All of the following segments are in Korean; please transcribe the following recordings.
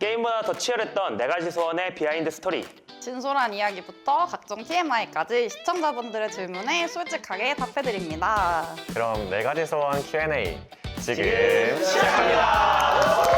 게임보다 더 치열했던 4가지 소원의 비하인드 스토리. 진솔한 이야기부터 각종 TMI까지 시청자분들의 질문에 솔직하게 답해드립니다. 그럼 4가지 소원 Q&A 지금 시작합니다.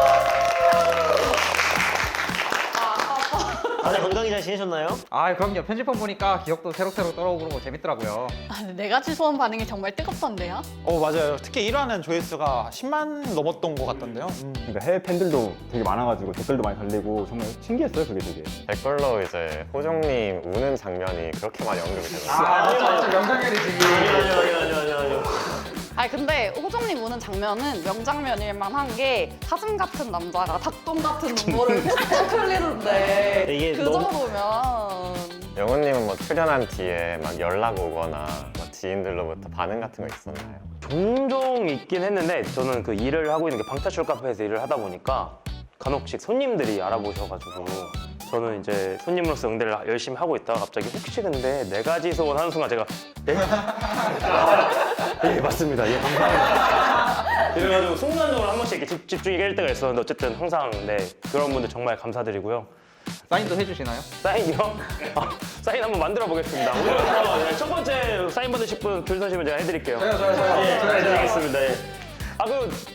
다들 건강히 잘 지내셨나요? 아 그럼요. 편집본 보니까 기억도 새록새록 떠오르고 그러고 재밌더라고요. 네 가지 소원 반응이 정말 뜨겁던데요? 맞아요. 특히 1화는 조회수가 10만 넘었던 것 같던데요. 그러니까 해외 팬들도 되게 많아가지고 댓글도 많이 달리고 정말 신기했어요, 그게 되게. 댓글로 이제 호종님 우는 장면이 그렇게 많이 언급이 되더라고요. 명장면이지. 아니요. 아니 근데 호정님 우는 장면은 명장면일 만한 게 사슴 같은 남자가 닭똥 같은 눈물을 꾹꾹 흘리는데 이게 그 너무- 정도면 영훈님은 뭐 출연한 뒤에 막 연락 오거나 뭐 지인들로부터 반응 같은 거 있었나요? 종종 있긴 했는데 저는 그 일을 하고 있는 게 방탈출 카페에서 일을 하다 보니까 간혹씩 손님들이 알아보셔가지고 저는 이제 손님으로서 응대를 열심히 하고 있다가 갑자기 혹시 근데 4가지 소원 하는 순간 제가 예? 예 맞습니다. 예 감사합니다. 이래가지고 순간적으로 한 번씩 이렇게 집중이 깰 때가 있었는데 어쨌든 항상 네 그런 분들 정말 감사드리고요. 사인도 해주시나요? 사인이요? 사인 한번 만들어 보겠습니다. 오늘 첫 번째 사인 받으실 분 줄 서시면 제가 해드릴게요. 저요. 예, 해드리겠습니다. 예.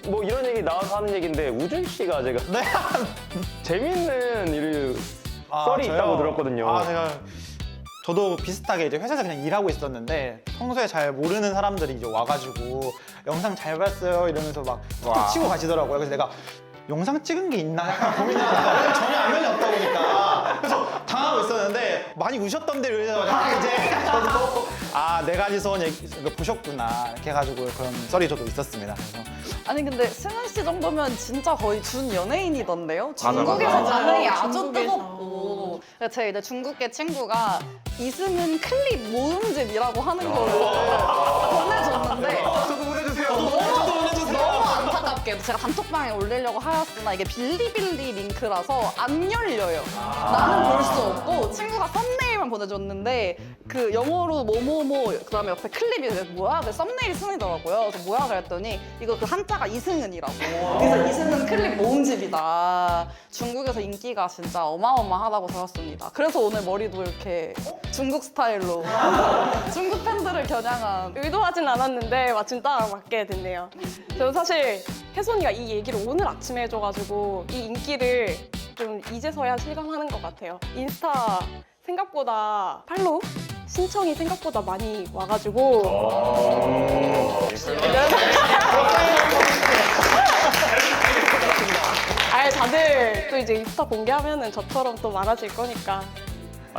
뭐 이런 얘기 나와서 하는 얘기인데 우준 씨가 제가 재밌는 썰이 저요? 있다고 들었거든요. 저도 비슷하게 이제 회사에서 그냥 일하고 있었는데 평소에 잘 모르는 사람들이 이제 와가지고 영상 잘 봤어요 이러면서 막 톡 치고 가시더라고요. 그래서 내가 영상 찍은 게 있나 약간 고민하다가 전혀 안면이 없다 보니까 그래서 당하고 있었는데 많이 우셨던데 이러셔서 이제 저도 4가지 소원 이거 보셨구나 이렇게 해가지고 그런 썰이 저도 있었습니다. 그래서 아니 근데 승은 씨 정도면 진짜 거의 준 연예인이던데요? 맞아, 중국에서 맞아. 반응이 아주 중국에서. 뜨겁고 제 이제 중국계 친구가 이승은 클립 모음집이라고 하는 거를 보내줬는데 저도 보내주세요. 너무 안타깝게 제가 단톡방에 올리려고 하였으나 이게 빌리빌리 링크라서 안 열려요. 나는 볼 수 없고 친구가 썸네일만 보내줬는데 그 영어로 뭐뭐뭐 그다음에 옆에 클립이 뭐야? 그 썸네일 승이더라고요. 그래서 뭐야 그랬더니 이거 그 한자가 이승은이라고. 그래서 이승은 클립 모음집이다. 중국에서 인기가 진짜 어마어마하다고 들었습니다. 그래서 오늘 머리도 이렇게 중국 스타일로 중국 팬들을 겨냥한 의도하진 않았는데 마침 딱 맞게 됐네요. 저는 사실 혜선이가 이 얘기를 오늘 아침에 해줘가지고 이 인기를 좀 이제서야 실감하는 것 같아요. 인스타 생각보다 팔로우? 신청이 생각보다 많이 와가지고 다들 또 이제 인스타 공개하면은 저처럼 또 많아질 거니까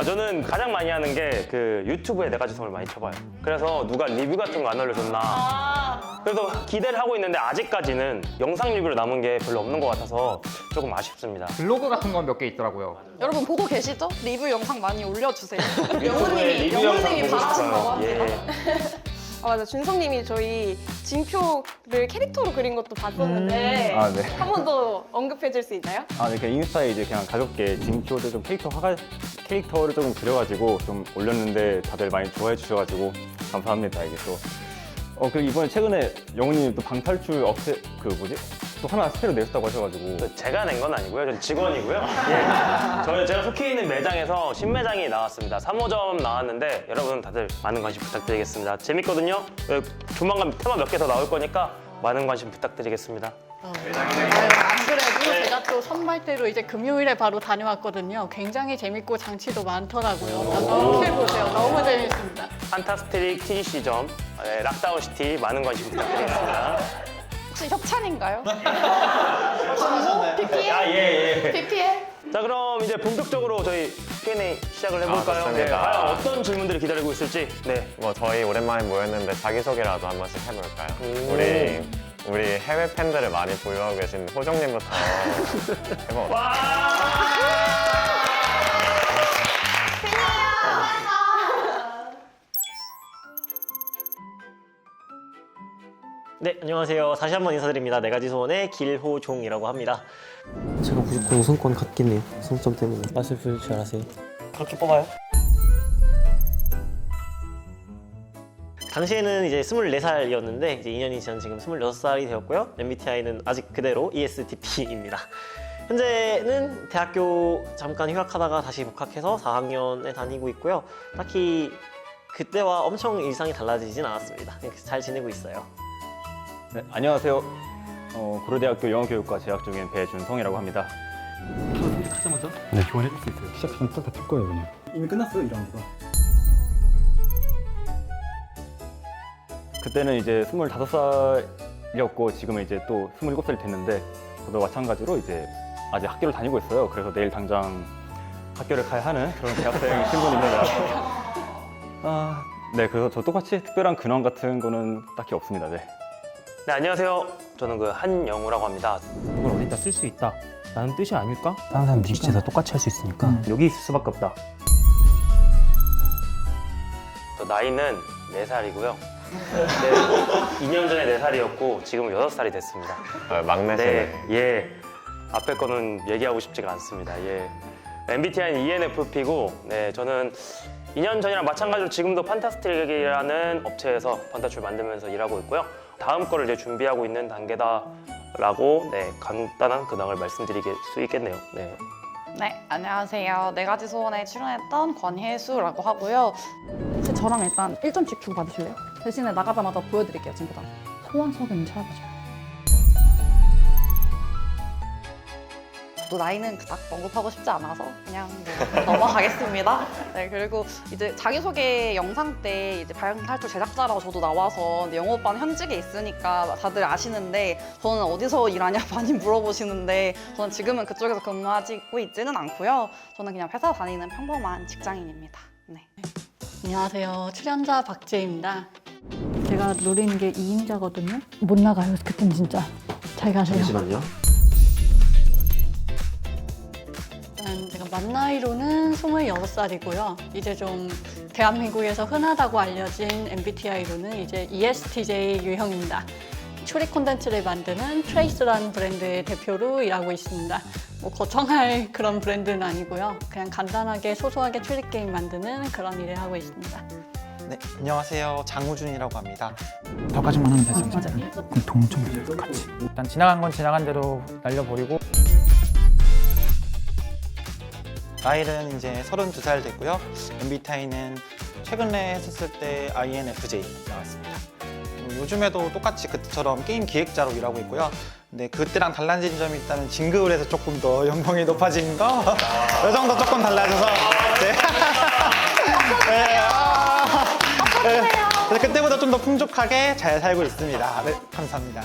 저는 가장 많이 하는 게 그 유튜브에 4가지 소원을 많이 쳐봐요. 그래서 누가 리뷰 같은 거 안 올려줬나. 그래서 기대를 하고 있는데 아직까지는 영상 리뷰로 남은 게 별로 없는 것 같아서 조금 아쉽습니다. 블로그 같은 건 몇 개 있더라고요. 여러분 보고 계시죠? 리뷰 영상 많이 올려주세요. 유튜브에 리뷰 영상 영훈님이 보고 바라신다고 싶어요. 합니다. 예. 맞아. 준성님이 저희 징표를 캐릭터로 그린 것도 봤었는데 아, 네. 한 번 더 언급해 줄 수 있나요? 네, 그냥 인스타에 이제 그냥 가볍게 징표들 좀 캐릭터를 조금 그려가지고 좀 올렸는데 다들 많이 좋아해 주셔가지고 감사합니다, 이게 또. 그리고 이번에 최근에 영훈님이 또 방탈출 또 하나 새로 내셨다고 하셔가지고. 제가 낸 건 아니고요. 저는 직원이고요. 제가 속해 있는 매장에서 신매장이 나왔습니다. 3호점 나왔는데 여러분 다들 많은 관심 부탁드리겠습니다. 재밌거든요. 조만간 테마 몇 개 더 나올 거니까 많은 관심 부탁드리겠습니다. 안 그래도 제가 또 선발대로 이제 금요일에 바로 다녀왔거든요. 굉장히 재밌고 장치도 많더라고요. 꼭 해보세요. 너무 재밌습니다. 판타스트릭 TGC점 락다운시티 많은 관심 부탁드리겠습니다. 혹시 협찬인가요? 광고? PPL? 예. PPL? 자 그럼 이제 본격적으로 저희 Q&A 시작을 해볼까요? 좋습니다. 과연 어떤 질문들이 기다리고 있을지. 네. 뭐 저희 오랜만에 모였는데 자기소개라도 한 번씩 해볼까요? 우리 해외 팬들을 많이 보유하고 계신 호정님부터 해봐. 네, 안녕하세요. 다시 한번 인사드립니다. 4가지 소원의 길호종이라고 합니다. 제가 무조건 우선권 갖긴 해요. 성점 때문에. 맛을 볼 줄 아세요? 그렇게 뽑아요? 당시에는 이제 24살이었는데 이제 2년이 지난 지금 26살이 되었고요. MBTI는 아직 그대로 ESTP입니다. 현재는 대학교 잠깐 휴학하다가 다시 복학해서 4학년에 다니고 있고요. 딱히 그때와 엄청 일상이 달라지진 않았습니다. 그냥 잘 지내고 있어요. 네, 안녕하세요. 고려대학교 영어교육과 재학 중인 배준성이라고 합니다. 선택하자마자 교환해줄 수 있어요. 시작 전에 딱다틀 거예요, 그냥. 이미 끝났어요, 2라운드가. 그때는 이제 25살이었고 지금은 이제 또 27살이 됐는데 저도 마찬가지로 이제 아직 학교를 다니고 있어요. 그래서 내일 당장 학교를 가야 하는 그런 대학생 신분입니다. 네, 그래서 저 똑같이 특별한 근황 같은 거는 딱히 없습니다. 네. 네, 안녕하세요. 저는 그 한영우라고 합니다. 이걸 어디다 쓸 수 있다 라는 뜻이 아닐까? 다른 사람들이 진짜 똑같이 할 수 있으니까 여기 있을 수밖에 없다. 저 나이는 4살이고요. 네, 2년 전에 4살이었고 지금은 6살이 됐습니다. 막내시네. 네, 예. 앞에 거는 얘기하고 싶지가 않습니다. 예. MBTI는 ENFP고, 네, 저는 2년 전이랑 마찬가지로 지금도 판타스틱이라는 업체에서 판타줄 만들면서 일하고 있고요. 다음 거를 이제 준비하고 있는 단계다라고 네, 간단한 근황을 말씀드릴 수 있겠네요. 네. 네, 안녕하세요. 네 가지 소원에 출연했던 권혜수라고 하고요. 혹시 저랑 일단 1점씩 주고 받으실래요? 대신에 나가자마자 보여드릴게요, 친구 다. 소원 서면 찾아보죠. 저도 나이는 그닥 언급하고 싶지 않아서 그냥 넘어가겠습니다. 네, 그리고 이제 자기소개 영상 때 이제 발명탈출 제작자라고 저도 나와서 영호 오빠는 현직에 있으니까 다들 아시는데 저는 어디서 일하냐 많이 물어보시는데 저는 지금은 그쪽에서 근무하고 있지는 않고요. 저는 그냥 회사 다니는 평범한 직장인입니다. 네. 안녕하세요. 출연자 박재입니다. 제가 노리는 게 2인자거든요. 못 나가요. 그땐 진짜. 잘 가세요. 잠시만요. 일단 제가 만 나이로는 26살이고요. 이제 좀 대한민국에서 흔하다고 알려진 MBTI로는 이제 ESTJ 유형입니다. 추리 콘텐츠를 만드는 트레이스라는 브랜드의 대표로 일하고 있습니다. 뭐 거창할 그런 브랜드는 아니고요. 그냥 간단하게 소소하게 추리 게임 만드는 그런 일을 하고 있습니다. 네, 안녕하세요. 장우준이라고 합니다. 저까지만 하면 되죠. 맞아요. 그럼 동점 같이. 일단 지나간 건 지나간 대로 날려버리고 나이는 이제 32살 됐고요. MBTI는 최근에 했었을 때 INFJ 나왔습니다. 요즘에도 똑같이 그때처럼 게임 기획자로 일하고 있고요. 근데 그때랑 달라진 점이 있다면 진급을 해서 조금 더 연봉이 높아진 거? 이 정도 조금 달라져서 네. 네. 그래서 그때보다 좀 더 풍족하게 잘 살고 있습니다. 네, 감사합니다.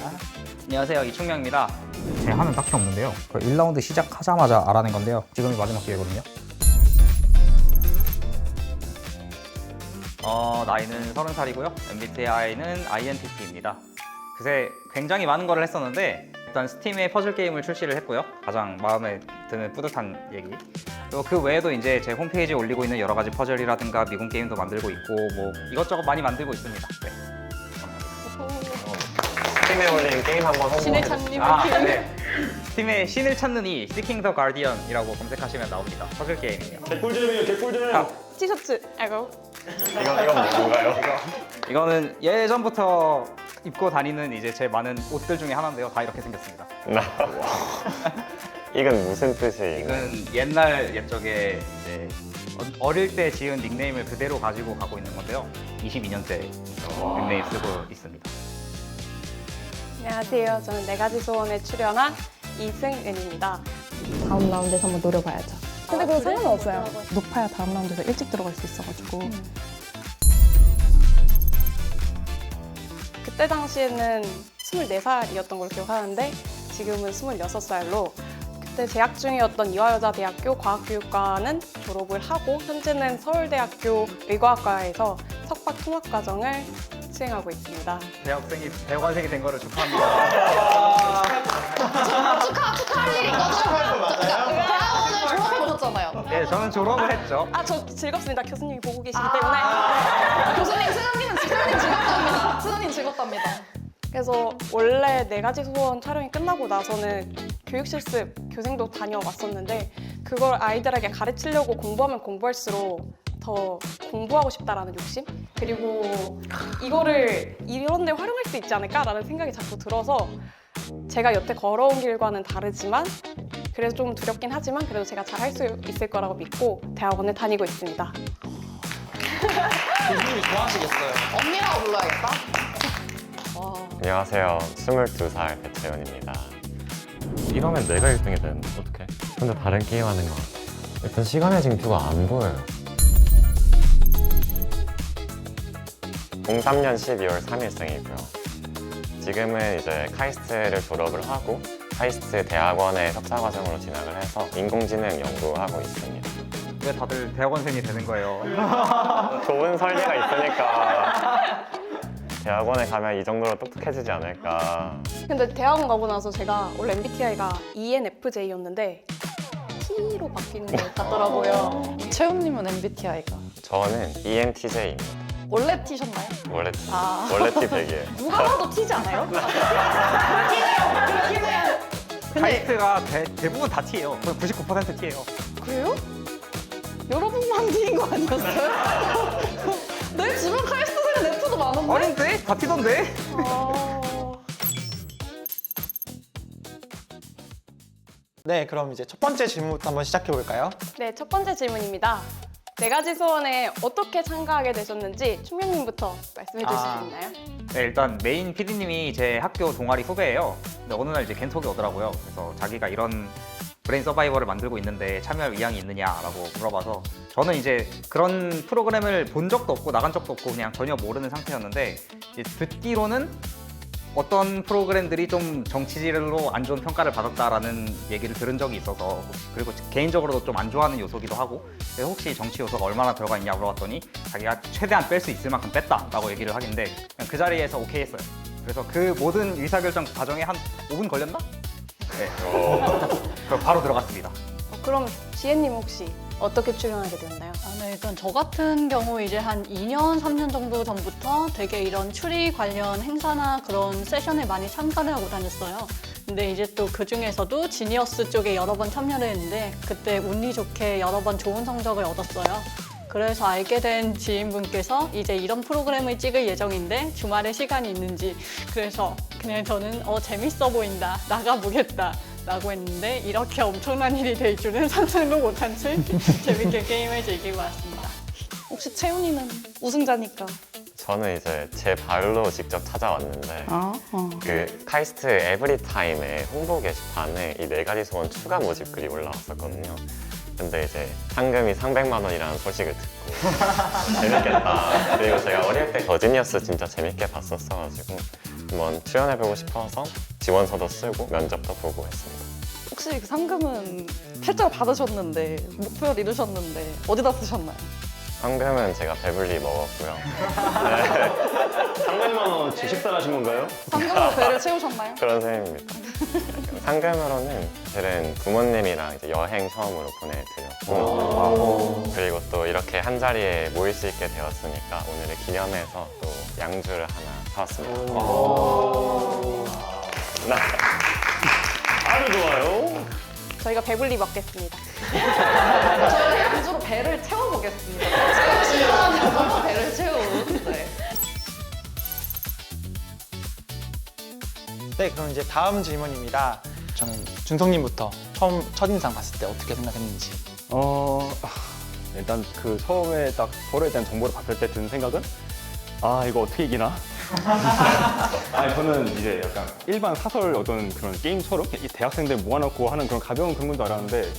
안녕하세요, 이충명입니다. 제한은 딱히 없는데요. 1라운드 시작하자마자 알아낸 건데요. 지금이 마지막 기회거든요. 나이는 30살이고요. MBTI는 INTP입니다. 그새 굉장히 많은 걸 했었는데 일단 스팀에 퍼즐 게임을 출시를 했고요. 가장 마음에 드는 뿌듯한 얘기. 그리고 그 외에도 이제 제 홈페이지에 올리고 있는 여러 가지 퍼즐이라든가 미군 게임도 만들고 있고 뭐 이것저것 많이 만들고 있습니다. 네. 스팀에 올린 게임 한번 신의 홍보해주세요. 찬님을 네. 스팀에 신을 찾는 이 Seeking the Guardian이라고 검색하시면 나옵니다. 퍼즐 게임이에요. 개꿀잼이에요, 개꿀잼. 티셔츠. 아이고. 이건 뭔가요? 이거는 예전부터 입고 다니는 이제 제 많은 옷들 중에 하나인데요. 다 이렇게 생겼습니다. 이건 무슨 뜻이에요? 이건 옛날 옛적에 이제 어릴 때 지은 닉네임을 그대로 가지고 가고 있는 건데요. 22년째 닉네임 쓰고 있습니다. 안녕하세요. 저는 네 가지 소원에 출연한 이승은입니다. 다음 라운드에서 한번 노려봐야죠. 근데 그거 그래? 상관없어요. 높아야 다음 라운드에서 일찍 들어갈 수 있어가지고. 그때 당시에는 24살이었던 걸로 기억하는데 지금은 26살로 그때 재학 중이었던 이화여자대학교 과학교육과는 졸업을 하고 현재는 서울대학교 의과학과에서 석박 통합과정을 수행하고 있습니다. 대학원생이 된 거를 축하합니다. 축하할 일인 거죠? 대학원을 졸업해보셨잖아요. 네, 저는 졸업을 했죠. 저 즐겁습니다. 교수님이 보고 계시기 때문에. 교수님, 승현님 즐겁답니다. 승현님 즐겁답니다. 그래서 원래 네 가지 소원 촬영이 끝나고 나서는 교육 실습 교생도 다녀왔었는데 그걸 아이들에게 가르치려고 공부하면 공부할수록 더 공부하고 싶다라는 욕심? 그리고 이거를 이런 데 활용할 수 있지 않을까라는 생각이 자꾸 들어서 제가 여태 걸어온 길과는 다르지만 그래서 좀 두렵긴 하지만 그래도 제가 잘 할 수 있을 거라고 믿고 대학원을 다니고 있습니다. 교수님이 좋아하시겠어요. 언니라고 불러야겠다. 와. 안녕하세요. 22살 배채원입니다. 이러면 내가 1등이 되는데 어떡해? 근데 다른 게임 하는 것 같아요. 일단 시간의 징표가 안 보여요. 03년 12월 3일생이고요. 지금은 이제 카이스트를 졸업을 하고 카이스트 대학원에 석사과정으로 진학을 해서 인공지능 연구하고 있습니다. 왜 다들 대학원생이 되는 거예요? 좋은 설계가 있으니까 대학원에 가면 이 정도로 똑똑해지지 않을까. 근데 대학원 가고 나서 제가 원래 MBTI가 ENFJ였는데 T로 바뀌는 것 같더라고요. 채훈님은 MBTI가 저는 ENTJ입니다. 원래 T셨나요? 원래 아. 원래 T 100이에요. 누가 봐도 T지 않아요? 카이스트가 대부분 다 T예요. 거의 99% T예요. 그래요? 여러분만 T인 거 아니었어요? 내 주변 카이스트들은 F도 많은데? 아닌데? 다 T던데? 네, 그럼 이제 첫 번째 질문부터 한번 시작해 볼까요? 네, 첫 번째 질문입니다. 네 가지 소원에 어떻게 참가하게 되셨는지 충명님부터 말씀해 주실 수 있나요? 네, 일단 메인 PD님이 제 학교 동아리 후배예요. 근데 어느 날 이제 겐톡이 오더라고요. 그래서 자기가 이런 브레인 서바이벌을 만들고 있는데 참여할 의향이 있느냐라고 물어봐서 저는 이제 그런 프로그램을 본 적도 없고 나간 적도 없고 그냥 전혀 모르는 상태였는데 이제 듣기로는 어떤 프로그램들이 좀 정치질로 안 좋은 평가를 받았다라는 얘기를 들은 적이 있어서 그리고 개인적으로도 좀 안 좋아하는 요소기도 하고 그래서 혹시 정치 요소가 얼마나 들어가 있냐 물어봤더니 자기가 최대한 뺄 수 있을 만큼 뺐다라고 얘기를 하길래 그냥 그 자리에서 오케이 했어요. 그래서 그 모든 의사결정 과정에 한 5분 걸렸나? 네. 그럼 바로 들어갔습니다. 그럼 지혜님 혹시 어떻게 출연하게 되었나요? 네, 일단 저 같은 경우 이제 한 2년, 3년 정도 전부터 되게 이런 추리 관련 행사나 그런 세션에 많이 참가를 하고 다녔어요. 근데 이제 또 그 중에서도 지니어스 쪽에 여러 번 참여를 했는데 그때 운이 좋게 여러 번 좋은 성적을 얻었어요. 그래서 알게 된 지인분께서 이제 이런 프로그램을 찍을 예정인데 주말에 시간이 있는지 그래서 그냥 저는 재밌어 보인다, 나가보겠다 라고 했는데 이렇게 엄청난 일이 될 줄은 상상도 못한 채 재밌게 게임을 즐기고 왔습니다. 혹시 채훈이는 우승자니까. 저는 이제 제 발로 직접 찾아왔는데 그 카이스트 에브리타임의 홍보 게시판에 이 4가지 소원 추가 모집 글이 올라왔었거든요. 근데 이제 상금이 300만 원이라는 소식을 듣고 재밌겠다. 그리고 제가 어릴 때 더지니어스 진짜 재밌게 봤었어가지고 한번 출연해보고 싶어서 지원서도 쓰고 면접도 보고 했습니다. 혹시 그 상금은 패자를 받으셨는데 목표를 이루셨는데 어디다 쓰셨나요? 상금은 제가 배불리 먹었고요. 300만 원어치 식사를 하신 건가요? 상금으로 배를 채우셨나요? 그런 셈입니다. 상금으로는 실은 부모님이랑 이제 여행 처음으로 보내드렸고 그리고 또 이렇게 한 자리에 모일 수 있게 되었으니까 오늘을 기념해서 또 양주를 하나 사왔습니다. 아주 좋아요. 저희가 배불리 먹겠습니다. 저희 양주로 배를 채워보겠습니다. 채우시면 배를 채우는. 네. 네, 그럼 이제 다음 질문입니다. 저는 준성님부터 처음 첫인상 봤을 때 어떻게 생각했는지. 일단 그 처음에 딱 서로에 대한 정보를 봤을 때 든 생각은 이거 어떻게 이기나? 아니 저는 이제 약간 일반 사설 어떤 그런 게임처럼 이 대학생들 모아놓고 하는 그런 가벼운 그런 건 줄 알았는데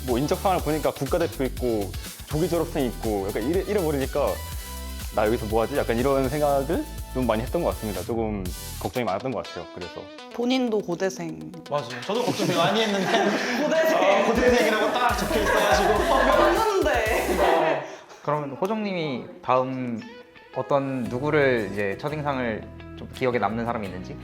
뭐 인적 사항을 보니까 국가대표 있고 조기 졸업생 있고 약간 이래 버리니까 나 여기서 뭐 하지? 약간 이런 생각을 좀 많이 했던 것 같습니다. 조금 걱정이 많았던 것 같아요. 그래서 본인도 고대생. 맞아요. 저도 걱정 되게 많이 했는데 고대생이라고 딱 적혀 있어가지고 했는데. 그러면 호정님이 다음 어떤 누구를 이제 첫인상을 좀 기억에 남는 사람이 있는지?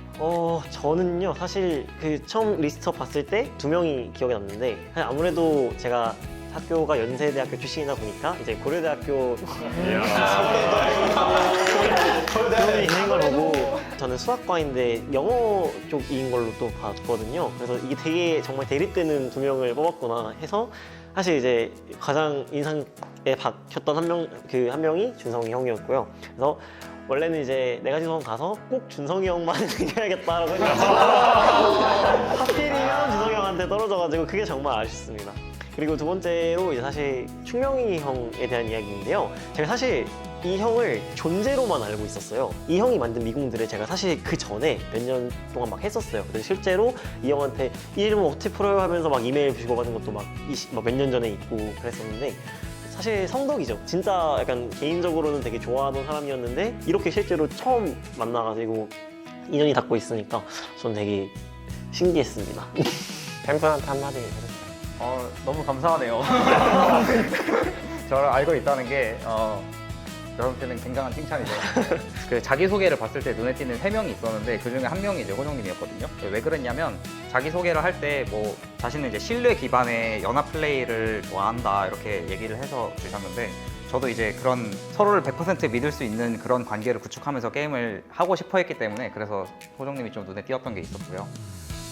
저는요 사실 그 처음 리스트업 봤을 때 2명이 기억에 남는데 아무래도 제가 학교가 연세대학교 출신이다 보니까 이제 고려대학교 그런 있는 걸 보고 저는 수학과인데 영어 쪽인 걸로 또 봤거든요. 그래서 이게 되게 정말 대립되는 2명을 뽑았구나 해서 사실 이제 가장 인상에 박혔던 한 명이 준성이 형이었고요. 그래서 원래는 이제 4가지 소원 가서 꼭 준성이 형만 이겨야겠다라고 생각해서 하필이면 준성이 형한테 저한테 떨어져가지고 그게 정말 아쉽습니다. 그리고 두 번째로 이제 사실 충명이 형에 대한 이야기인데요. 제가 사실 이 형을 존재로만 알고 있었어요. 이 형이 만든 미궁들을 제가 사실 그 전에 몇 년 동안 막 했었어요. 근데 실제로 이 형한테 이 이름은 어떻게 풀어요 하면서 막 이메일 주고받은 것도 막 몇 년 전에 있고 그랬었는데 사실 성덕이죠. 진짜 약간 개인적으로는 되게 좋아하던 사람이었는데 이렇게 실제로 처음 만나가지고 인연이 닿고 있으니까 전 되게 신기했습니다. 팬분한테 한마디 해주세요. 너무 감사하네요. 저를 알고 있다는 게 여러분께는 굉장한 칭찬이죠. 그 자기소개를 봤을 때 눈에 띄는 3명이 있었는데 그 중에 한 명이 이제 호정님이었거든요. 왜 그랬냐면 자기소개를 할 때 뭐 자신은 이제 신뢰 기반의 연합 플레이를 좋아한다 이렇게 얘기를 해서 주셨는데 저도 이제 그런 서로를 100% 믿을 수 있는 그런 관계를 구축하면서 게임을 하고 싶어 했기 때문에 그래서 호정님이 좀 눈에 띄었던 게 있었고요.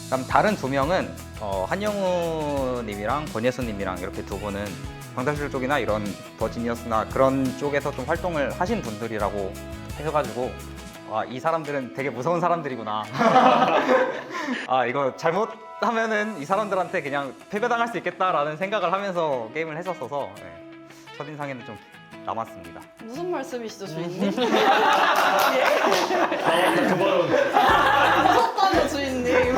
그다음 다른 2명은 한영우 님이랑 권예수 님이랑 이렇게 두 분은 방탈출 쪽이나 이런 더 지니어스나 그런 쪽에서 좀 활동을 하신 분들이라고 해가지고 이 사람들은 되게 무서운 사람들이구나. 이거 잘못하면은 이 사람들한테 그냥 패배당할 수 있겠다라는 생각을 하면서 게임을 했었어서 첫인상에는 좀 남았습니다. 무슨 말씀이시죠, 주인님? 그거는 무섭다며, 주인님.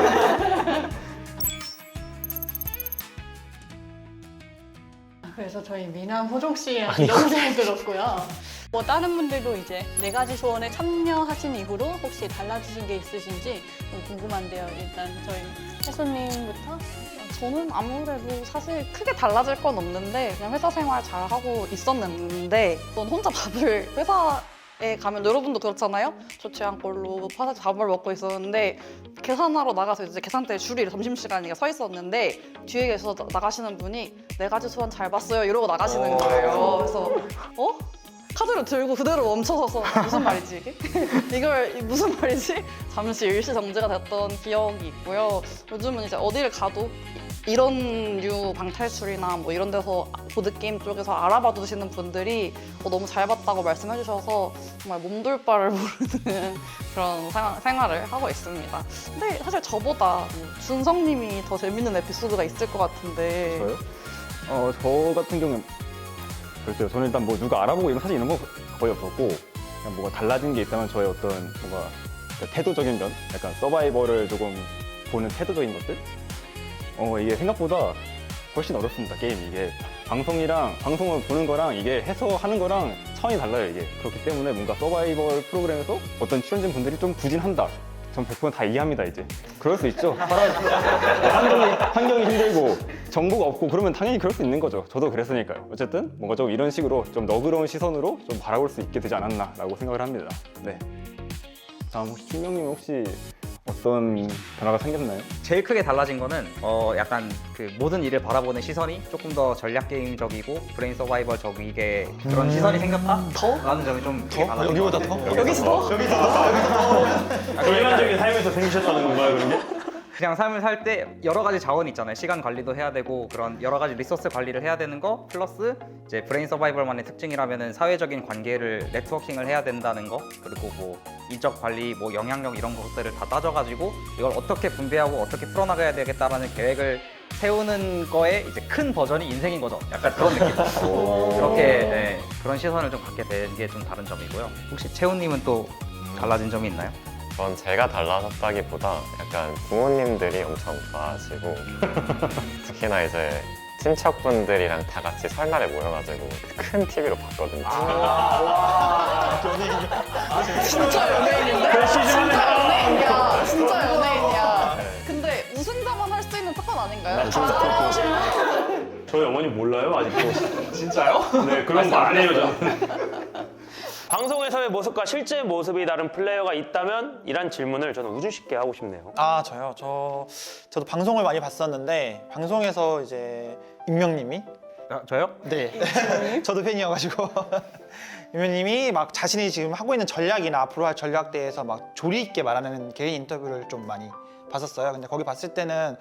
그래서 저희 미남 호종 씨의 너무 잘 들었고요. 뭐 다른 분들도 이제 4가지 소원에 참여하신 이후로 혹시 달라지신 게 있으신지 궁금한데요. 일단 저희 혜수님부터. 저는 아무래도 사실 크게 달라질 건 없는데 그냥 회사 생활 잘 하고 있었는데 전 혼자 밥을 회사에 가면 여러분도 그렇잖아요. 좋지 않은 걸로 밥을 먹고 있었는데 계산하러 나가서 이제 계산대에 줄이 점심시간에 서 있었는데 뒤에 계셔서 나가시는 분이 4가지 소원 잘 봤어요 이러고 나가시는 거예요. 그래서 카드를 들고 그대로 멈춰서서 무슨 말이지 이게? 이걸 무슨 말이지? 잠시 일시정지가 됐던 기억이 있고요. 요즘은 이제 어디를 가도 이런 류 방탈출이나 뭐 이런 데서 보드게임 쪽에서 알아봐 두시는 분들이 너무 잘 봤다고 말씀해 주셔서 정말 몸둘 바를 모르는 그런 생활을 하고 있습니다. 근데 사실 저보다 준성님이 더 재밌는 에피소드가 있을 것 같은데. 저요? 저 같은 경우는 글쎄요. 저는 일단 뭐 누가 알아보고 이런 사실 이런 거 거의 없었고 그냥 뭐가 달라진 게 있다면 저의 어떤 뭔가 태도적인 면, 약간 서바이벌을 조금 보는 태도적인 것들. 이게 생각보다 훨씬 어렵습니다. 게임이 이게 방송을 보는 거랑 이게 해석하는 거랑 차원이 달라요. 이게 그렇기 때문에 뭔가 서바이벌 프로그램에서 어떤 출연진 분들이 좀 부진한다. 전 100% 다 이해합니다. 이제 그럴 수 있죠. 환경이 힘들고 정보가 없고 그러면 당연히 그럴 수 있는 거죠. 저도 그랬으니까요. 어쨌든 뭔가 좀 이런 식으로 좀 너그러운 시선으로 좀 바라볼 수 있게 되지 않았나라고 생각을 합니다. 네. 다음 혹시 충명님 혹시 어떤 변화가 생겼나요? 제일 크게 달라진 거는 약간 그 모든 일을 바라보는 시선이 조금 더 전략 게임적이고 브레인 서바이벌적이게 그런 시선이 생겼다? 라는 점이 좀 크게 달라진 것 여기보다 같아요. 더? 여기서 더? 일반적인 삶에서 생기셨다는 건가요, 그러면? 그냥 삶을 살 때 여러 가지 자원이 있잖아요. 시간 관리도 해야 되고 그런 여러 가지 리소스 관리를 해야 되는 거 플러스 이제 브레인 서바이벌만의 특징이라면은 사회적인 관계를 네트워킹을 해야 된다는 거 그리고 뭐 인적 관리, 뭐 영향력 이런 것들을 다 따져가지고 이걸 어떻게 분배하고 어떻게 풀어나가야 되겠다라는 계획을 세우는 거에 이제 큰 버전이 인생인 거죠. 약간 그런 느낌. 그렇게 그런 시선을 좀 갖게 된 게 좀 다른 점이고요. 혹시 채훈님은 또 달라진 점이 있나요? 전 제가 달라졌다기보다 약간 부모님들이 엄청 좋아하시고 특히나 이제 친척분들이랑 다 같이 설날에 모여가지고 큰 TV로 봤거든요. 진짜 연예인인데? 진짜 연예인이야. 진짜 연예인이야. 근데 우승자만 할 수 있는 특권 아닌가요? 저희 어머니 몰라요, 아직도. 진짜요? 네, 그런 거 안 해요, 저는. 방송에서의 모습과 실제 모습이 다른 플레이어가 있다면? 이란 질문을 저는 우준 씨께 하고 싶네요. 저요? 저도 방송을 많이 봤었는데 방송에서 이제 임명님이 저요? 네. 저도 팬이어가지고 임명님이 막 자신이 지금 하고 있는 전략이나 앞으로 할 전략대에서 막 조리 있게 말하는 개인 인터뷰를 좀 많이 봤었어요. 근데 거기 봤을 때는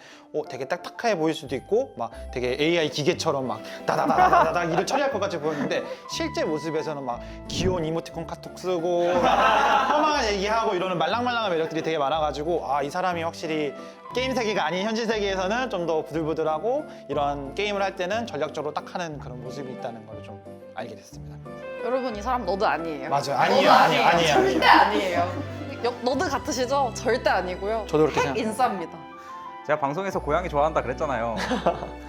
되게 딱딱해 보일 수도 있고 막 되게 AI 기계처럼 막 다다다다다다 일을 처리할 것 같이 보였는데 실제 모습에서는 막 귀여운 이모티콘 카톡 쓰고 험한 얘기하고 이러는 말랑말랑한 매력들이 되게 많아가지고 아, 이 사람이 확실히 게임 세계가 아닌 현실 세계에서는 좀 더 부들부들하고 이런 게임을 할 때는 전략적으로 딱 하는 그런 모습이 있다는 걸 좀 알게 됐습니다. 여러분 이 사람 너드 아니에요. 맞아요. 너드 아니에요. 절대 아니에요. 너드 같으시죠? 절대 아니고요. 저도 그렇게 핵 생각해요. 인싸입니다. 제가 방송에서 고양이 좋아한다 그랬잖아요.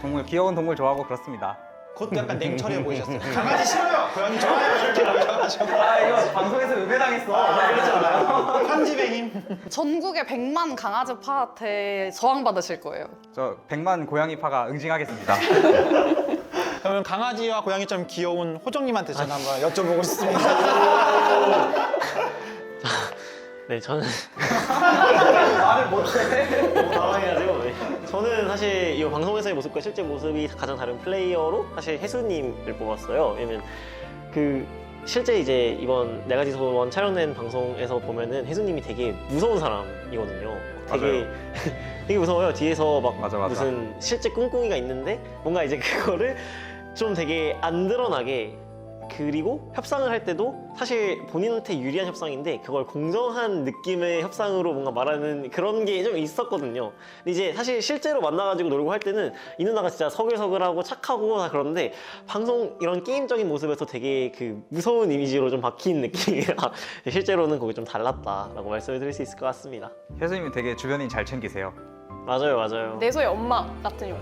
동물 귀여운 동물 좋아하고 그렇습니다. 그것도 약간 냉철해 보이셨어요. 강아지 싫어요. 고양이 좋아해요. 이렇게 나오셔가지고. 아 이거 방송에서 은혜당했어. 그렇잖아요. 편집의 힘. 전국의 100만 강아지 파한테 저항받으실 거예요. 저 100만 고양이파가 응징하겠습니다. 그러면 강아지와 고양이처럼 귀여운 호정님한테 저는 한번 여쭤보고 싶습니다. 네, 저는 말을 못해. 너무 당황해가지고. 네. 저는 사실 이 방송에서의 모습과 실제 모습이 가장 다른 플레이어로 사실 혜수님을 뽑았어요. 왜냐면 그 실제 이제 이번 내가지 소원 촬영된 방송에서 보면은 혜수님이 되게 무서운 사람이거든요. 되게 되게 무서워요. 뒤에서 막 맞아. 무슨 실제 꿍꿍이가 있는데 뭔가 이제 그거를 좀 되게 안 드러나게, 그리고 협상을 할 때도 사실 본인한테 유리한 협상인데 그걸 공정한 느낌의 협상으로 뭔가 말하는 그런 게 좀 있었거든요. 근데 이제 사실 실제로 만나가지고 놀고 할 때는 이 누나가 진짜 서글서글하고 착하고 다 그런데 방송 이런 게임적인 모습에서 되게 그 무서운 이미지로 좀 바뀐 느낌이라 실제로는 그게 좀 달랐다라고 말씀을 드릴 수 있을 것 같습니다. 혜수님이 되게 주변인 잘 챙기세요. 맞아요. 내소의 엄마 같은 요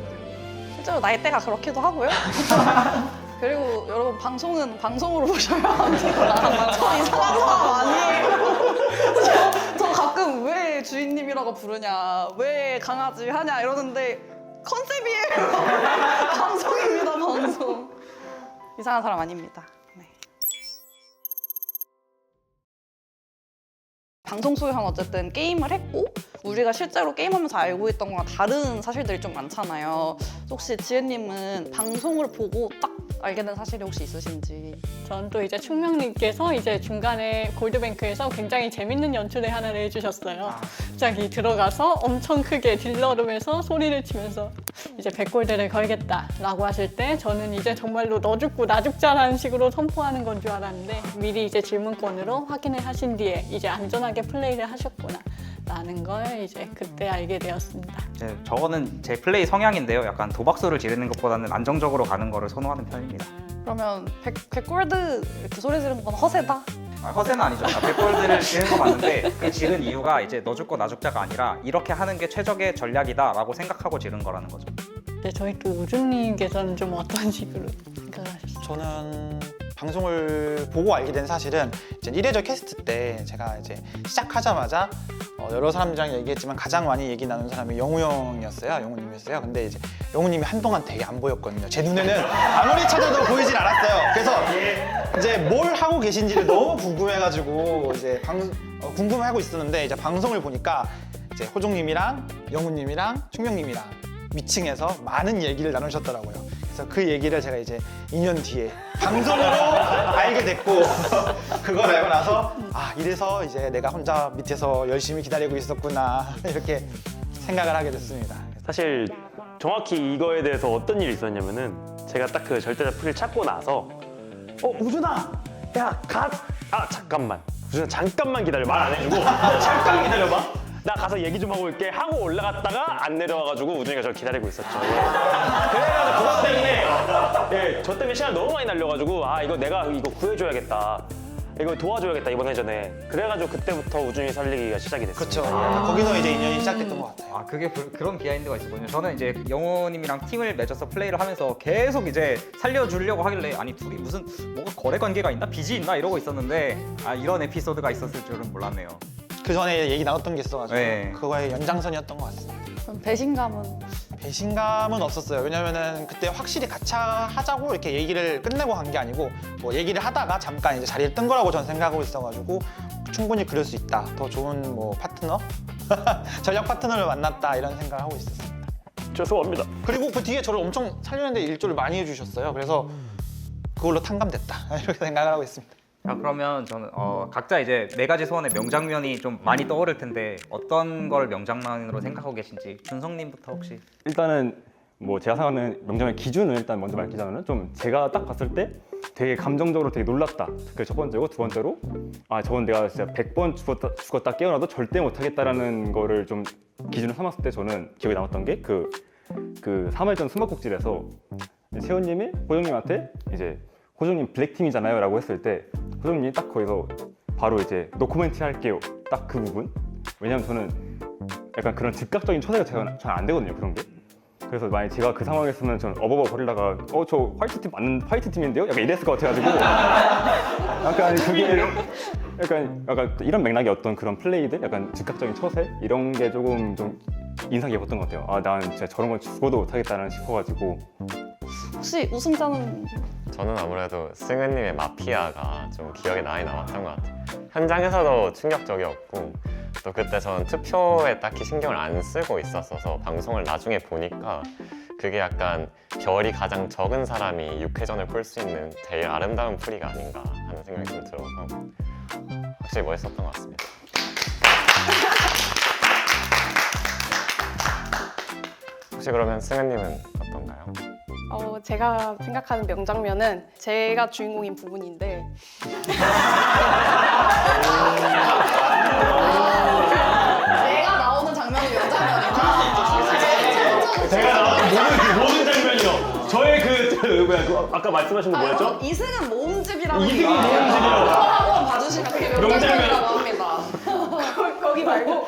실제로 나이대가 그렇기도 하고요. 그리고 여러분 방송은 방송으로 보셔야 합니다. 저 이상한 사람 아니에요. 저 가끔 왜 주인님이라고 부르냐, 왜 강아지 하냐 이러는데 컨셉이에요. 방송입니다, 방송. 이상한 사람 아닙니다. 네. 방송 소유한 어쨌든 게임을 했고 우리가 실제로 게임하면서 알고 있던 거랑 다른 사실들이 좀 많잖아요. 혹시 지혜님은 방송을 보고 딱 알게 된 사실이 혹시 있으신지? 전 또 이제 충명님께서 이제 중간에 골드뱅크에서 굉장히 재밌는 연출을 하나를 해주셨어요. 갑자기 들어가서 엄청 크게 딜러룸에서 소리를 치면서 이제 100골드를 걸겠다라고 하실 때 저는 이제 정말로 너 죽고 나 죽자라는 식으로 선포하는 건 줄 알았는데 미리 이제 질문권으로 확인을 하신 뒤에 이제 안전하게 플레이를 하셨구나 라는 걸 이제 그때 알게 되었습니다. 저거는 제 플레이 성향인데요. 약간 도박수를 지르는 것보다는 안정적으로 가는 거를 선호하는 편입니다. 그러면 100골드 이렇게 소리 지르는 건 허세다? 허세는 아니죠. 100골드를 지르는 거 맞는데 그 지른 이유가 이제 너 죽고 나 죽자가 아니라 이렇게 하는 게 최적의 전략이다라고 생각하고 지른 거라는 거죠. 네, 저희 또 우주님께서는 좀 어떤 식으로 생각을 하셨어요? 저는 방송을 보고 알게 된 사실은 이제 1회절 캐스트 때 제가 이제 시작하자마자 여러 사람들이랑 얘기했지만 가장 많이 얘기 나눈 사람이 영우 형이었어요. 영우님이었어요. 근데 이제 영우님이 한동안 되게 안 보였거든요. 제 눈에는 아무리 찾아도 보이질 않았어요. 그래서 이제 뭘 하고 계신지를 너무 궁금해가지고 이제 궁금해하고 있었는데 이제 방송을 보니까 이제 호종님이랑 영우님이랑 충명님이랑 위층에서 많은 얘기를 나누셨더라고요. 그래서 그 얘기를 제가 이제 2년 뒤에 방송으로 알게 됐고 그걸 알고 나서 아, 이래서 이제 내가 혼자 밑에서 열심히 기다리고 있었구나 이렇게 생각을 하게 됐습니다. 사실 정확히 이거에 대해서 어떤 일이 있었냐면은 제가 딱 그 절대자 풀을 찾고 나서 우준아! 야, 잠깐만. 우준아 잠깐만 기다려. 말 안 해주고 잠깐 기다려봐. 나 가서 얘기 좀 하고 올게 하고 올라갔다가 안 내려와가지고 우준이가 저를 기다리고 있었죠. 그래가지고 그것 때문에 저 때문에 시간 너무 많이 날려가지고 이거 내가 이거 구해줘야겠다. 이거 도와줘야겠다 이번 회전에. 그래가지고 그때부터 우준이 살리기가 시작이 됐습니다. 그렇죠. 거기서 이제 인연이 시작됐던 것 같아요. 그게 그런 비하인드가 있었거든요. 저는 이제 영호님이랑 팀을 맺어서 플레이를 하면서 계속 이제 살려주려고 하길래 아니 둘이 무슨 뭐가 거래 관계가 있나? 빚이 있나? 이러고 있었는데 이런 에피소드가 있었을 줄은 몰랐네요. 그 전에 얘기 나눴던 게 있어가지고 네. 그거의 연장선이었던 것 같습니다. 그럼 배신감은? 배신감은 없었어요. 왜냐면은 그때 확실히 같이 하자고 이렇게 얘기를 끝내고 간 게 아니고 뭐 얘기를 하다가 잠깐 이제 자리를 뜬 거라고 저는 생각하고 있어가지고 충분히 그럴 수 있다. 더 좋은 뭐 파트너, 전략 파트너를 만났다 이런 생각을 하고 있었습니다. 죄송합니다. 그리고 그 뒤에 저를 엄청 살리는데 일조를 많이 해주셨어요. 그래서 그걸로 탕감됐다 이렇게 생각을 하고 있습니다. 자, 그러면 저는 각자 이제 4가지 소원의 명장면이 좀 많이 떠오를 텐데 어떤 걸 명장면으로 생각하고 계신지 준성님부터 혹시. 일단은 뭐 제가 생각하는 명장면 기준을 일단 먼저 밝히자면은 좀 제가 딱 봤을 때 되게 감정적으로 되게 놀랐다. 그게 첫 번째고, 두 번째로 아 저건 내가 진짜 100번 죽었다 깨어나도 절대 못하겠다라는 거를 좀 기준을 삼았을 때 저는 기억에 남았던 게 그 3회전 숨바꼭질에서 세훈님이 호정님한테 이제 호정님 블랙팀이잖아요 라고 했을 때 호정님이 딱 거기서 바로 이제 노코멘트 할게요. 딱 그 부분. 왜냐면 저는 약간 그런 즉각적인 처세가 잘 안 되거든요, 그런 게. 그래서 만약 제가 그 상황이었으면 저는 어버버 거리다가 저 화이트 팀인데요? 약간 이랬을 것 같아가지고 약간 그게 약간 이런 맥락의 어떤 그런 플레이들, 약간 즉각적인 처세 이런 게 조금 좀 인상 깊었던 것 같아요. 아, 난 진짜 저런 건 죽어도 못하겠다는 싶어가지고. 혹시 우승자는 저는 아무래도 승은님의 마피아가 좀 기억에 많이 남았던 것 같아요. 현장에서도 충격적이었고 또 그때 저는 투표에 딱히 신경을 안 쓰고 있었어서 방송을 나중에 보니까 그게 약간 별이 가장 적은 사람이 6회전을 풀 수 있는 제일 아름다운 풀이가 아닌가 하는 생각이 좀 들어서 확실히 멋있었던 것 같습니다. 혹시 그러면 승은님은 어떤가요? 제가 생각하는 명장면은 제가 주인공인 부분인데 내가 나오는 장면이 명장면이다. 제가 나온 모든 장면이요. 저의 아까 말씀하신 거 뭐였죠? 이승은 모음집이라는 이승은 모음집이라고. 한번 봐주시면 그게 명장면이라고 합니다. 거기 말고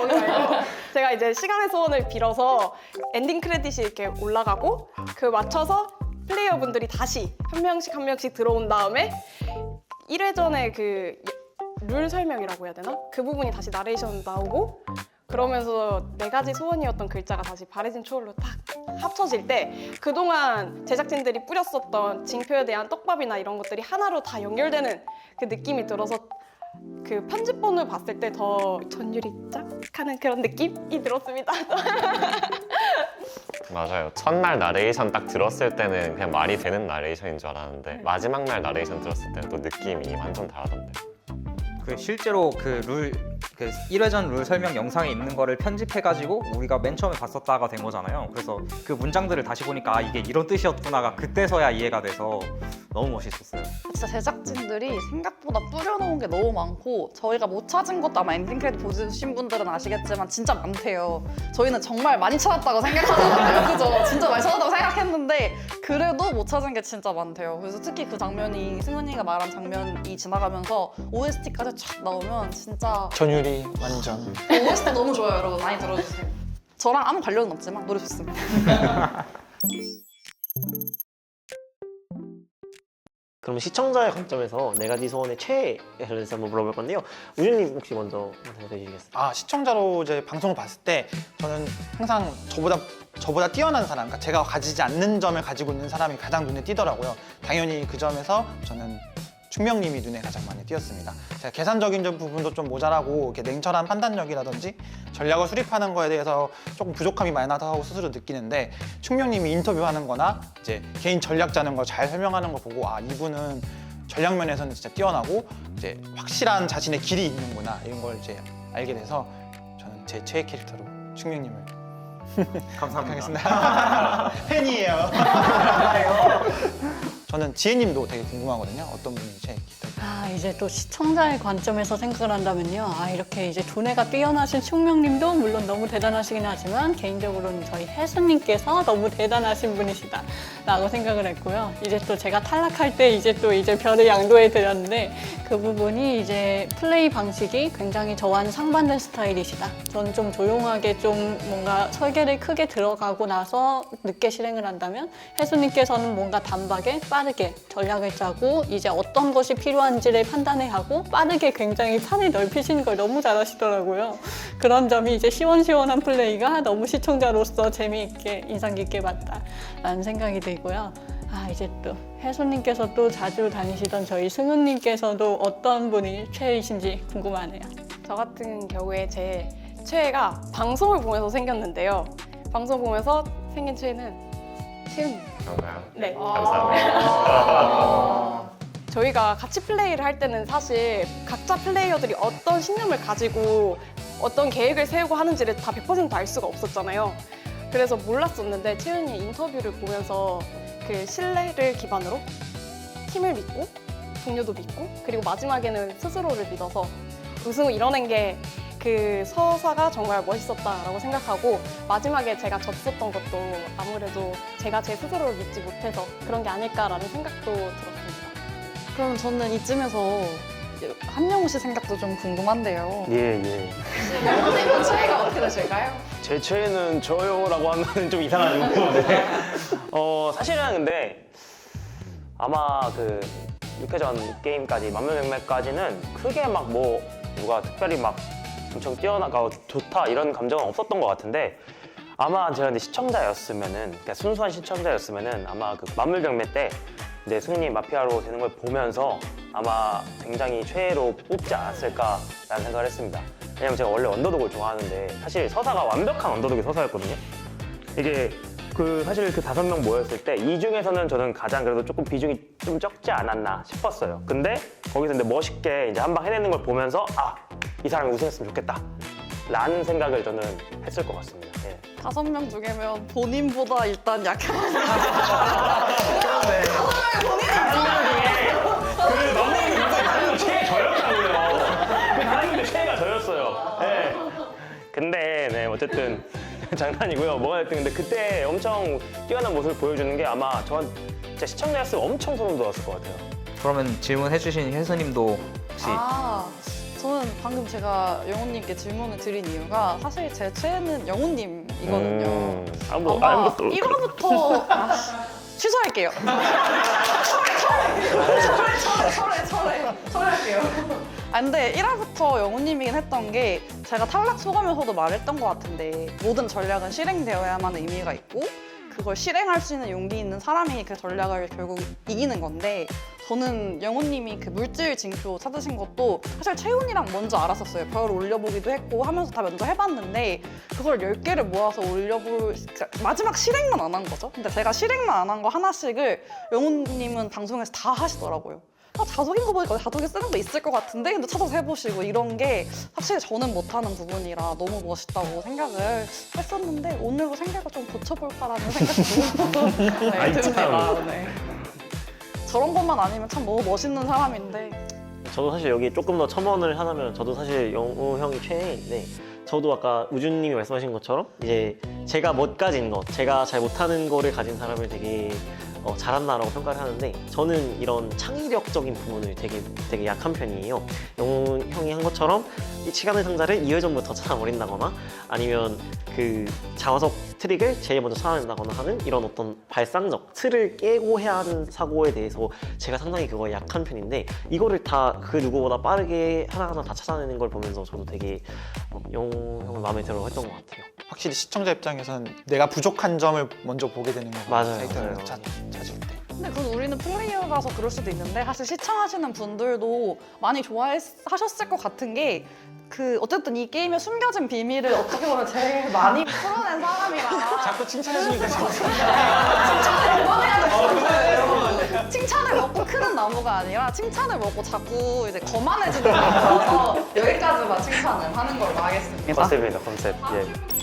제가 이제 시간의 소원을 빌어서 엔딩 크레딧이 이렇게 올라가고 그 맞춰서 플레이어분들이 다시 한 명씩 들어온 다음에 1회전의 그 룰 설명이라고 해야 되나? 그 부분이 다시 나레이션 나오고 그러면서 4가지 소원이었던 글자가 다시 바래진 초월로 딱 합쳐질 때 그동안 제작진들이 뿌렸었던 징표에 대한 떡밥이나 이런 것들이 하나로 다 연결되는 그 느낌이 들어서 그 편집본을 봤을 때 더 전율이 쫙 하는 그런 느낌이 들었습니다. 맞아요. 첫날 나레이션 딱 들었을 때는 그냥 말이 되는 나레이션인 줄 알았는데 마지막 날 나레이션 들었을 때는 또 느낌이 완전 다르던데. 그 실제로 그 1회전 룰 설명 영상에 있는 거를 편집해가지고 우리가 맨 처음에 봤었다가 된 거잖아요. 그래서 그 문장들을 다시 보니까 아, 이게 이런 뜻이었구나가 그때서야 이해가 돼서 너무 멋있었어요. 진짜 제작진들이 생각보다 뿌려놓은 게 너무 많고 저희가 못 찾은 것도 아마 엔딩 크레딧 보신 분들은 아시겠지만 진짜 많대요. 저희는 정말 많이 찾았다고 생각하잖아요. 그죠? 진짜 많이 찾았다고 생각했는데 그래도 못 찾은 게 진짜 많대요. 그래서 특히 그 장면이 승은이가 말한 장면이 지나가면서 OST까지 쫙 나오면 진짜 전율이 완전. OST 너무 좋아요, 여러분. 많이 들어주세요. 저랑 아무 관련은 없지만 노래 좋습니다. 그럼 시청자의 관점에서 4가지 소원의 최애에 대해서 한번 물어볼 건데요. 우준님 혹시 먼저 대답해 주시겠어요? 시청자로 이제 방송을 봤을 때 저는 항상 저보다 뛰어난 사람, 그러니까 제가 가지지 않는 점을 가지고 있는 사람이 가장 눈에 띄더라고요. 당연히 그 점에서 저는 충명님이 눈에 가장 많이 띄었습니다. 제가 계산적인 부분도 좀 모자라고 이렇게 냉철한 판단력이라든지 전략을 수립하는 거에 대해서 조금 부족함이 많이 나다고 스스로 느끼는데 충명님이 인터뷰하는 거나 이제 개인 전략 짜는 걸 잘 설명하는 거 보고 아, 이분은 전략 면에서는 진짜 뛰어나고 이제 확실한 자신의 길이 있는구나 이런 걸 이제 알게 돼서 저는 제 최애 캐릭터로 충명님을 감사합니다. 팬이에요. 저는 지혜님도 되게 궁금하거든요. 어떤 분이 최애 캐릭터? 이제 또 시청자의 관점에서 생각을 한다면요. 이렇게 이제 두뇌가 뛰어나신 충명님도 물론 너무 대단하시긴 하지만 개인적으로는 저희 혜수님께서 너무 대단하신 분이시다 라고 생각을 했고요. 이제 또 제가 탈락할 때 이제 별을 양도해 드렸는데 그 부분이 이제 플레이 방식이 굉장히 저와는 상반된 스타일이시다. 저는 좀 조용하게 좀 뭔가 설계를 크게 들어가고 나서 늦게 실행을 한다면 혜수님께서는 뭔가 단박에 빠르게 전략을 짜고 이제 어떤 것이 필요한지를 판단해야 하고 빠르게 굉장히 판을 넓히시는 걸 너무 잘하시더라고요. 그런 점이 이제 시원시원한 플레이가 너무 시청자로서 재미있게 인상 깊게 봤다라는 생각이 들고요. 이제 또 혜수님께서 또 자주 다니시던 저희 승은님께서도 어떤 분이 최애이신지 궁금하네요. 저 같은 경우에 제 최애가 방송을 보면서 생겼는데요. 방송 보면서 생긴 최애는 세훈님. 그런가요? 네. 감사합니다. 저희가 같이 플레이를 할 때는 사실 각자 플레이어들이 어떤 신념을 가지고 어떤 계획을 세우고 하는지를 다 100% 알 수가 없었잖아요. 그래서 몰랐었는데 채은이의 인터뷰를 보면서 그 신뢰를 기반으로 팀을 믿고 동료도 믿고 그리고 마지막에는 스스로를 믿어서 우승을 이뤄낸 게 그 서사가 정말 멋있었다라고 생각하고 마지막에 제가 졌었던 것도 아무래도 제가 제 스스로를 믿지 못해서 그런 게 아닐까라는 생각도 들었습니다. 그럼 저는 이쯤에서 한영우 씨 생각도 좀 궁금한데요. 예. 영훈님은 차이가 어떻게 되실까요? 제 최애는 저요라고 하면 좀 이상하고 네. 사실은 근데 아마 그 6회전 게임까지 만물백맥까지는 크게 막 뭐 누가 특별히 막 엄청 뛰어나가 좋다 이런 감정은 없었던 것 같은데 아마 제가 근데 시청자였으면은 그러니까 순수한 시청자였으면은 아마 그 만물백맥 때 이제 승리 마피아로 되는 걸 보면서 아마 굉장히 최애로 뽑지 않았을까라는 생각을 했습니다. 왜냐면 제가 원래 언더독을 좋아하는데 사실 서사가 완벽한 언더독이 서사였거든요. 이게 그 사실 그 5명 모였을 때 이 중에서는 저는 가장 그래도 조금 비중이 좀 적지 않았나 싶었어요. 근데 거기서 근데 멋있게 이제 한 방 해내는 걸 보면서 이 사람이 우승했으면 좋겠다 라는 생각을 저는 했을 것 같습니다. 예. 5명 중에면 본인보다 일단 약한 그런데 5명 중에 그 너무 최애 저였다고요. 그 다른 분들 최애가 저였어요. 네. 근데 네, 어쨌든 장난이고요. 뭐가 됐든 근데 그때 엄청 뛰어난 모습을 보여주는 게 아마 진짜 시청자였으면 엄청 소름 돋았을 것 같아요. 그러면 질문해주신 혜수님도 혹시 저는 방금 제가 영훈님께 질문을 드린 이유가 사실 제 최애는 영훈님이거든요. 아마 1화부터 취소할게요. 철회할게요. 근데 1화부터 영훈님이긴 했던 게 제가 탈락 소감에서도 말했던 것 같은데 모든 전략은 실행되어야만 의미가 있고 그걸 실행할 수 있는 용기 있는 사람이 그 전략을 결국 이기는 건데 저는 영훈님이 그 물질 징표 찾으신 것도 사실 채훈이랑 먼저 알았었어요. 별 올려보기도 했고 하면서 다 먼저 해봤는데 그걸 10개를 모아서 마지막 실행만 안 한 거죠. 근데 제가 실행만 안 한 거 하나씩을 영훈님은 방송에서 다 하시더라고요. 자석인 거 보니까 자석에 쓰는 거 있을 것 같은데 근데 찾아서 해보시고 이런 게 확실히 저는 못하는 부분이라 너무 멋있다고 생각을 했었는데 오늘로 생각을 좀 고쳐볼까라는 생각도 듭니다. 네. 저런 것만 아니면 참 너무 멋있는 사람인데 저도 사실 여기 조금 더 첨언을 하자면 저도 사실 영우 형이 최애인데 저도 아까 우준님이 말씀하신 것처럼 이제 제가 못 가진 것, 제가 잘 못하는 거를 가진 사람을 되게 잘한다라고 평가를 하는데 저는 이런 창의력적인 부분을 되게 약한 편이에요. 영우 형이 한 것처럼 이 시간의 상자를 2회전부터 찾아버린다거나 아니면 그 자화석 트릭을 제일 먼저 찾아낸다거나 하는 이런 어떤 발상적 틀을 깨고 해야 하는 사고에 대해서 제가 상당히 그거에 약한 편인데 이거를 다 그 누구보다 빠르게 하나하나 다 찾아내는 걸 보면서 저도 되게 영우 형을 마음에 들어 했던 것 같아요. 확실히 시청자 입장에서는 내가 부족한 점을 먼어 보게 되는 거 맞아요. 사이트를 맞아요. 찾을 때. 근데 그건 우리는 플레이어라서 그럴 수도 있는데 사실 시청하시는 분들도 많이 좋아하셨을 것 같은 게 어쨌든 이 게임의 숨겨진 비밀을 어떻게 보면 제일 많이 풀어낸 사람이라 자꾸 칭찬해주니까 칭찬을 그만해야 될 칭찬을 먹고 크는 나무가 아니라 칭찬을 먹고 자꾸 이제 거만해지는 거라서 여기까지만 칭찬을 하는 걸로 하겠습니다. 컨셉입니다, 컨셉. 예.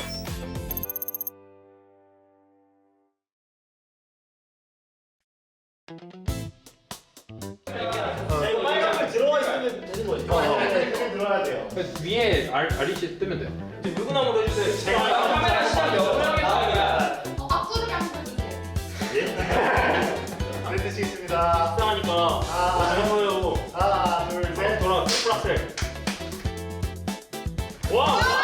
위에 REC 뜨면 돼요. 누구나 한번 해주세요. 제가 앞구르기 한번 해주세요. 안 드시겠습니다. 식상하니까. 잘해봐요. 하나, 둘, 셋. 돌아, 플러스. 와!